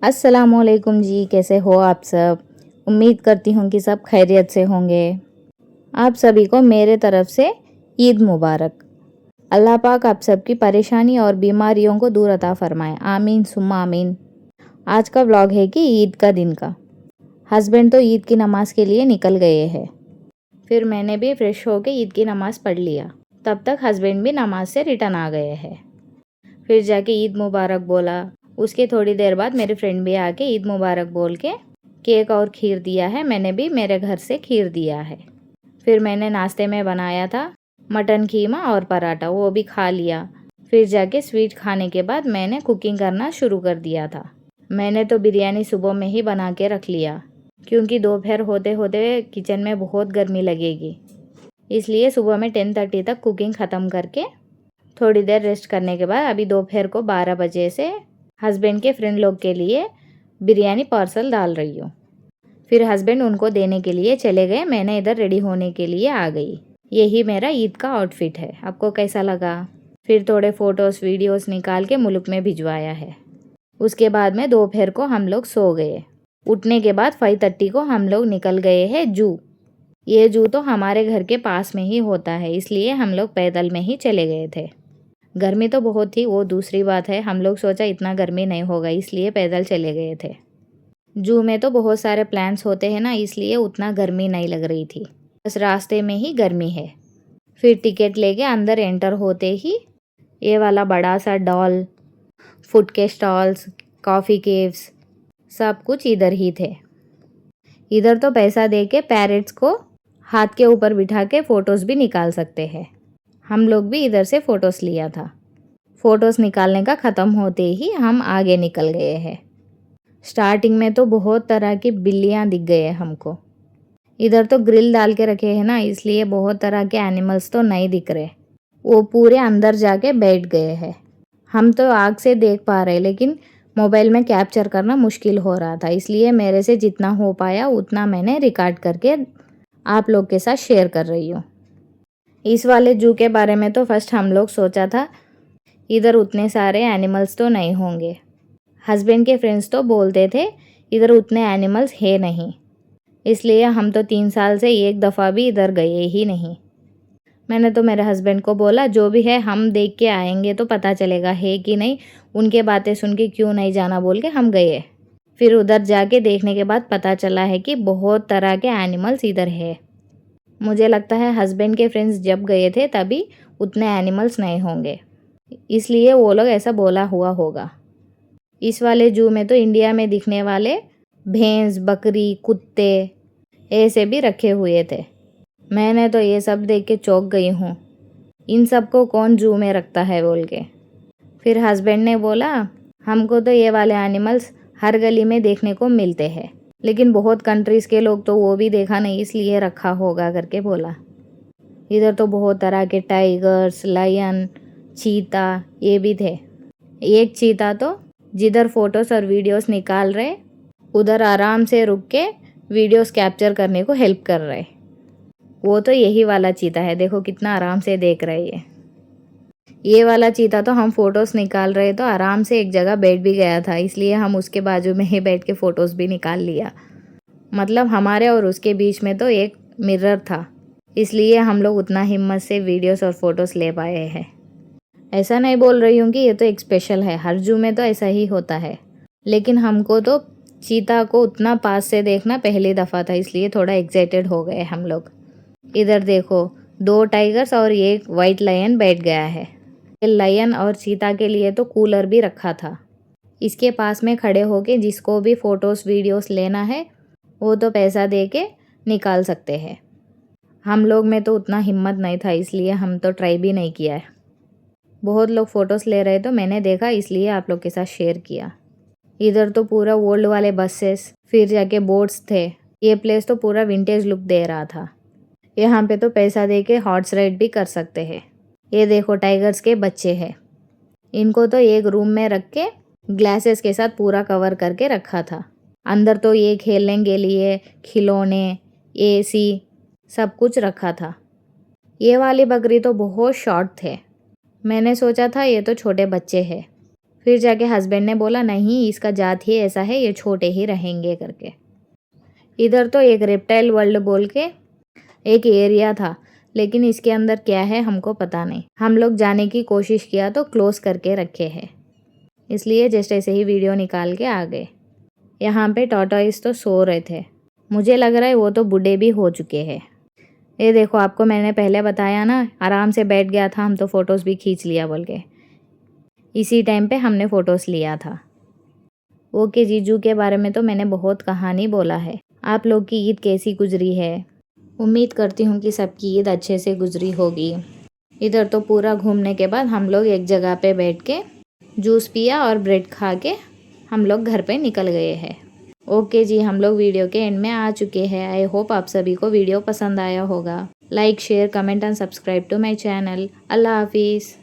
अस्सलामुअलैकुम जी, कैसे हो आप सब। उम्मीद करती हूँ कि सब खैरियत से होंगे। आप सभी को मेरे तरफ से ईद मुबारक। अल्लाह पाक आप सबकी परेशानी और बीमारियों को दूर अता फरमाए, आमीन सुम्मा आमीन। आज का व्लॉग है कि ईद का दिन का। हस्बैंड तो ईद की नमाज़ के लिए निकल गए हैं। फिर मैंने भी फ्रेश होकर ईद की नमाज़ पढ़ लिया। तब तक हस्बैंड भी नमाज से रिटर्न आ गए हैं। फिर जाके ईद मुबारक बोला। उसके थोड़ी देर बाद मेरी फ्रेंड भी आके ईद मुबारक बोल के केक और खीर दिया है। मैंने भी मेरे घर से खीर दिया है। फिर मैंने नाश्ते में बनाया था मटन कीमा और पराठा, वो भी खा लिया। फिर जाके स्वीट खाने के बाद मैंने कुकिंग करना शुरू कर दिया था। मैंने तो बिरयानी सुबह में ही बना के रख लिया, क्योंकि दोपहर होते होते किचन में बहुत गर्मी लगेगी। इसलिए सुबह में 10:30 तक कुकिंग ख़त्म करके थोड़ी देर रेस्ट करने के बाद अभी दोपहर को 12 बजे से हस्बैंड के फ्रेंड लोग के लिए बिरयानी पार्सल डाल रही हूँ। फिर हस्बैंड उनको देने के लिए चले गए, मैंने इधर रेडी होने के लिए आ गई। यही मेरा ईद का आउटफिट है। आपको कैसा लगा? फिर थोड़े फ़ोटोज़ वीडियोस निकाल के मुल्क में भिजवाया है। उसके बाद में दोपहर को हम लोग सो गए। उठने के बाद 5:30 को हम लोग निकल गए हैं जू। ये जू तो हमारे घर के पास में ही होता है, इसलिए हम लोग पैदल में ही चले गए थे। गर्मी तो बहुत थी, वो दूसरी बात है। हम लोग सोचा इतना गर्मी नहीं होगा, इसलिए पैदल चले गए थे। जू में तो बहुत सारे प्लांट्स होते हैं ना, इसलिए उतना गर्मी नहीं लग रही थी। बस रास्ते में ही गर्मी है। फिर टिकट लेके अंदर एंटर होते ही ये वाला बड़ा सा डॉल, फूड के स्टॉल्स, कॉफ़ी केव्स, सब कुछ इधर ही थे। इधर तो पैसा दे के पैरेट्स को हाथ के ऊपर बिठा के फ़ोटोज़ भी निकाल सकते हैं। हम लोग भी इधर से फ़ोटोज़ लिया था। फ़ोटोज़ निकालने का ख़त्म होते ही हम आगे निकल गए हैं। स्टार्टिंग में तो बहुत तरह की बिल्लियाँ दिख गए हमको। इधर तो ग्रिल डाल के रखे हैं ना, इसलिए बहुत तरह के एनिमल्स तो नहीं दिख रहे। वो पूरे अंदर जाके बैठ गए हैं। हम तो आग से देख पा रहे, लेकिन मोबाइल में कैप्चर करना मुश्किल हो रहा था, इसलिए मेरे से जितना हो पाया उतना मैंने रिकॉर्ड करके आप लोग के साथ शेयर कर रही हूँ। इस वाले जू के बारे में तो फर्स्ट हम लोग सोचा था इधर उतने सारे एनिमल्स तो नहीं होंगे। हस्बैंड के फ्रेंड्स तो बोलते थे इधर उतने एनिमल्स है नहीं, इसलिए हम तो 3 साल से एक दफ़ा भी इधर गए ही नहीं। मैंने तो मेरे हस्बैंड को बोला जो भी है हम देख के आएंगे तो पता चलेगा है कि नहीं, उनके बातें सुन के क्यों नहीं जाना बोल के हम गए। फिर उधर जाके देखने के बाद पता चला है कि बहुत तरह के एनिमल्स इधर है। मुझे लगता है हस्बैंड के फ्रेंड्स जब गए थे तभी उतने एनिमल्स नहीं होंगे, इसलिए वो लोग ऐसा बोला हुआ होगा। इस वाले जू में तो इंडिया में दिखने वाले भैंस, बकरी, कुत्ते ऐसे भी रखे हुए थे। मैंने तो ये सब देख के चौंक गई हूँ, इन सब को कौन जू में रखता है बोल के। फिर हस्बैंड ने बोला हमको तो ये वाले एनिमल्स हर गली में देखने को मिलते हैं, लेकिन बहुत कंट्रीज़ के लोग तो वो भी देखा नहीं, इसलिए रखा होगा करके बोला। इधर तो बहुत तरह के टाइगर्स, लायन, चीता ये भी थे। एक चीता तो जिधर फ़ोटोज़ और वीडियोस निकाल रहे उधर आराम से रुक के वीडियोस कैप्चर करने को हेल्प कर रहे। वो तो यही वाला चीता है, देखो कितना आराम से देख रहे है। ये वाला चीता तो हम फ़ोटोज़ निकाल रहे तो आराम से एक जगह बैठ भी गया था, इसलिए हम उसके बाजू में ही बैठ के फ़ोटोज़ भी निकाल लिया। मतलब हमारे और उसके बीच में तो एक मिरर था, इसलिए हम लोग उतना हिम्मत से वीडियोस और फ़ोटोज़ ले पाए हैं। ऐसा नहीं बोल रही हूँ कि ये तो एक स्पेशल है, हर जू में तो ऐसा ही होता है, लेकिन हमको तो चीता को उतना पास से देखना पहली दफ़ा था, इसलिए थोड़ा एक्साइटेड हो गए हम लोग। इधर देखो 2 टाइगर्स और एक वाइट लायन बैठ गया है। लायन और चीता के लिए तो कूलर भी रखा था। इसके पास में खड़े होके जिसको भी फ़ोटोज़ वीडियोस लेना है वो तो पैसा दे के निकाल सकते हैं। हम लोग में तो उतना हिम्मत नहीं था, इसलिए हम तो ट्राई भी नहीं किया है। बहुत लोग फ़ोटोज़ ले रहे तो मैंने देखा, इसलिए आप लोग के साथ शेयर किया। इधर तो पूरा ओल्ड वाले बसेस, फिर जाके बोट्स थे। ये प्लेस तो पूरा विंटेज लुक दे रहा था। यहाँ पे तो पैसा दे के हॉर्स राइड भी कर सकते हैं। ये देखो टाइगर्स के बच्चे हैं। इनको तो एक रूम में रख के ग्लासेस के साथ पूरा कवर करके रखा था। अंदर तो ये खेलने के लिए खिलौने, एसी सब कुछ रखा था। ये वाली बकरी तो बहुत शॉर्ट थे। मैंने सोचा था ये तो छोटे बच्चे हैं, फिर जाके हस्बैंड ने बोला नहीं इसका जात ही ऐसा है, ये छोटे ही रहेंगे करके। इधर तो एक रेप्टाइल वर्ल्ड बोल के एक एरिया था, लेकिन इसके अंदर क्या है हमको पता नहीं। हम लोग जाने की कोशिश किया तो क्लोज करके रखे हैं, इसलिए जस्ट ऐसे ही वीडियो निकाल के आ गए। यहाँ पे टॉर्टोइस तो सो रहे थे, मुझे लग रहा है वो तो बूढ़े भी हो चुके हैं। ये देखो, आपको मैंने पहले बताया ना, आराम से बैठ गया था, हम तो फ़ोटोज़ भी खींच लिया बोल के। इसी टाइम पे हमने फ़ोटोज़ लिया था। ओके, जीजू के बारे में तो मैंने बहुत कहानी बोला है। आप लोग की ईद कैसी गुजरी है? उम्मीद करती हूँ कि सबकी ईद अच्छे से गुजरी होगी। इधर तो पूरा घूमने के बाद हम लोग एक जगह पे बैठ के जूस पिया और ब्रेड खा के हम लोग घर पे निकल गए हैं। ओके जी, हम लोग वीडियो के एंड में आ चुके हैं। आई होप आप सभी को वीडियो पसंद आया होगा। Like, share, comment and subscribe to my channel. अल्लाह हाफिज़।